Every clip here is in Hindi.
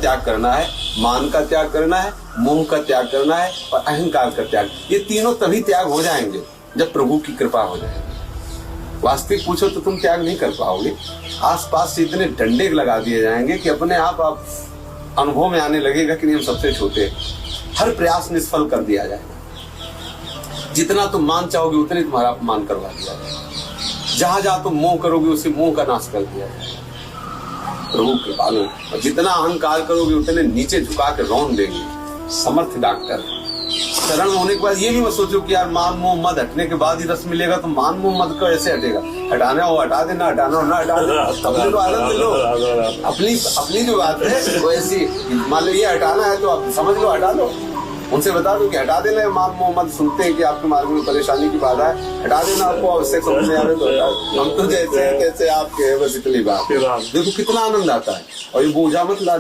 त्याग करना है, मान का त्याग करना है, मोह का त्याग करना है और अहंकार का त्याग। ये तीनों तभी त्याग हो जाएंगे जब प्रभु की कृपा हो जाएगी। वास्तविक पूछो तो तुम त्याग नहीं कर पाओगे। आसपास से इतने डंडे लगा दिए जाएंगे कि अपने आप अनुभव में आने लगेगा कि नहीं हम सबसे छोटे। हर प्रयास निष्फल कर दिया जाएगा। जितना तुम मान चाहोगे उतने तुम्हारा अपमान करवा दिया जाएगा। जहां जहां तुम मोह करोगे उसे मोह का नाश कर दिया जाएगा। प्रभु कृपालु। और जितना अहंकार करोगे उतने नीचे झुका के रौन देंगे। समर्थ डॉक्टर। शरण होने के बाद ये भी मत सोचो कि यार मान मोह मद हटने के बाद ही रस मिलेगा, तो मान मोह मद का ऐसे हटेगा। हटाना हो हटा देना, हटाना हो ना हटा देना, अपने तो आनंद लो। अपनी जो बात है वो ऐसी, मान लो ये हटाना है तो आप समझ लो हटा लो। उनसे बता दो कि हटा देना। मान मोह मद सुनते हैं कि आपके मार्ग में परेशानी की बाधा है, हटा देना। आपको आवश्यक समझ में आ रहे तो हम तो जैसे हैं तैसे आपके हैं, बस इतनी बात। देखो कितना आनंद आता है। और ये बोझा मत ला।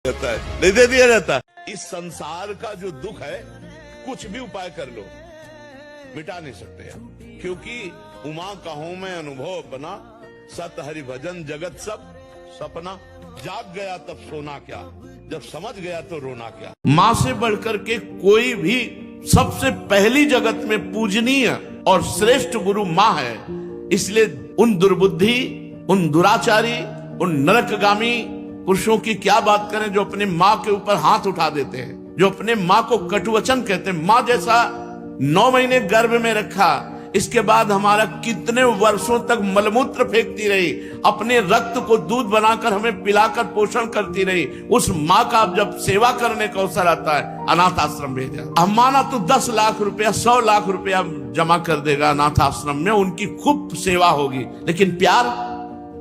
नहीं दे दिया जाता। इस संसार का जो दुख है कुछ भी उपाय कर लो मिटा नहीं सकते आप। क्योंकि उमा कहूं मैं अनुभव अपना, सत हरि भजन जगत सब सपना। जाग गया तब सोना क्या, जब समझ गया तो रोना क्या। माँ से बढ़कर के कोई भी सबसे पहली जगत में पूजनीय और श्रेष्ठ गुरु माँ है। इसलिए उन दुर्बुद्धि, उन दुराचारी, उन नरकगामी पुरुषों की क्या बात करें जो अपने माँ के ऊपर हाथ उठा देते हैं, जो अपने माँ को कटुवचन कहते हैं। माँ जैसा 9 महीने गर्भ में रखा, इसके बाद हमारा कितने वर्षों तक मलमूत्र फेंकती रही, अपने रक्त को दूध बनाकर हमें पिलाकर पोषण करती रही। उस माँ का जब सेवा करने का अवसर आता है, अनाथ आश्रम भेजा। हम माना तो 10 लाख रुपया 100 लाख रुपया जमा कर देगा अनाथ आश्रम में, उनकी खूब सेवा होगी। लेकिन प्यार,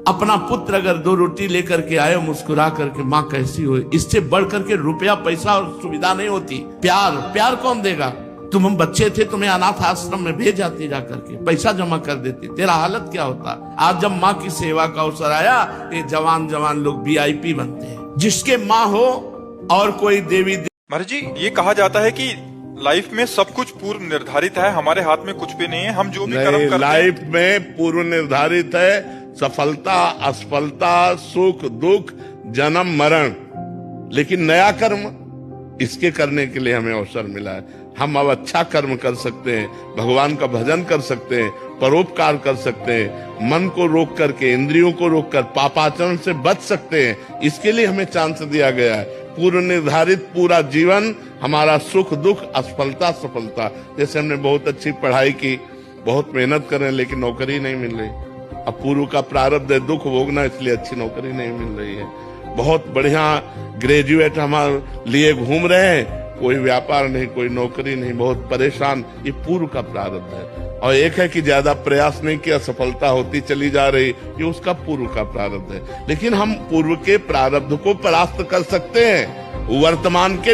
अपना पुत्र अगर 2 रोटी लेकर के आए मुस्कुरा करके, माँ कैसी हो, इससे बढ़ करके रुपया पैसा और सुविधा नहीं होती। प्यार कौन देगा। तुम हम बच्चे थे, तुम्हें अनाथ आश्रम में भेज जाती जाकर के, पैसा जमा कर देती, तेरा हालत क्या होता। आज जब माँ की सेवा का अवसर आया, ये जवान लोग VIP बनते हैं। जिसके माँ हो और कोई देवी। महाराज जी, ये कहा जाता है कि लाइफ में सब कुछ पूर्व निर्धारित है, हमारे हाथ में कुछ भी नहीं है। हम जो भी कर्म करते हैं लाइफ में पूर्व निर्धारित है। सफलता, असफलता, सुख दुख, जन्म मरण। लेकिन नया कर्म, इसके करने के लिए हमें अवसर मिला है। हम अब अच्छा कर्म कर सकते हैं, भगवान का भजन कर सकते हैं, परोपकार कर सकते हैं, मन को रोक करके, इंद्रियों को रोक कर पापाचरण से बच सकते हैं। इसके लिए हमें चांस दिया गया है। पूर्व निर्धारित पूरा जीवन हमारा सुख दुख, असफलता सफलता। जैसे हमने बहुत अच्छी पढ़ाई की, बहुत मेहनत कर रहे हैं, लेकिन नौकरी नहीं मिल रही। अब पूर्व का प्रारब्ध है दुख भोगना, इसलिए अच्छी नौकरी नहीं मिल रही है। बहुत बढ़िया ग्रेजुएट हमारे लिए घूम रहे हैं, कोई व्यापार नहीं, कोई नौकरी नहीं, बहुत परेशान। ये पूर्व का प्रारब्ध है। और एक है कि ज्यादा प्रयास नहीं किया, सफलता होती चली जा रही, ये उसका पूर्व का प्रारब्ध है। लेकिन हम पूर्व के प्रारब्ध को परास्त कर सकते हैं वर्तमान के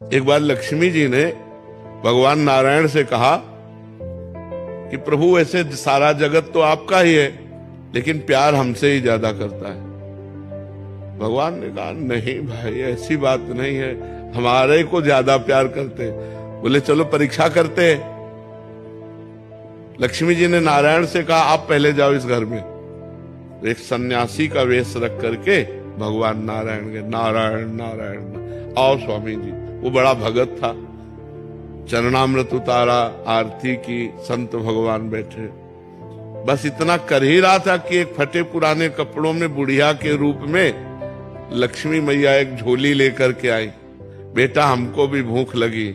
एक बार लक्ष्मी जी ने भगवान नारायण से कहा कि प्रभु ऐसे सारा जगत तो आपका ही है, लेकिन प्यार हमसे ही ज्यादा करता है। भगवान ने कहा नहीं भाई, ऐसी बात नहीं है, हमारे को ज्यादा प्यार करते। बोले चलो परीक्षा करते हैं। लक्ष्मी जी ने नारायण से कहा आप पहले जाओ इस घर में। तो एक सन्यासी का वेश रख करके भगवान नारायण के, नारायण नारायण आओ स्वामी जी। वो बड़ा भगत था, चरणामृत उतारा, आरती की, संत भगवान बैठे। बस इतना कर ही रहा था कि एक फटे पुराने कपड़ों में बुढ़िया के रूप में लक्ष्मी मैया एक झोली लेकर के आई। बेटा हमको भी भूख लगी।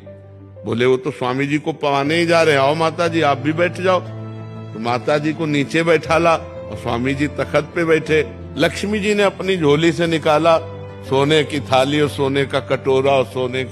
बोले वो तो स्वामी जी को पवाने ही जा रहे हैं, आओ माता जी आप भी बैठ जाओ। तो माता जी को नीचे बैठाला और स्वामी जी तखत पे बैठे। लक्ष्मी जी ने अपनी झोली से निकाला सोने की थाली और सोने का कटोरा और सोने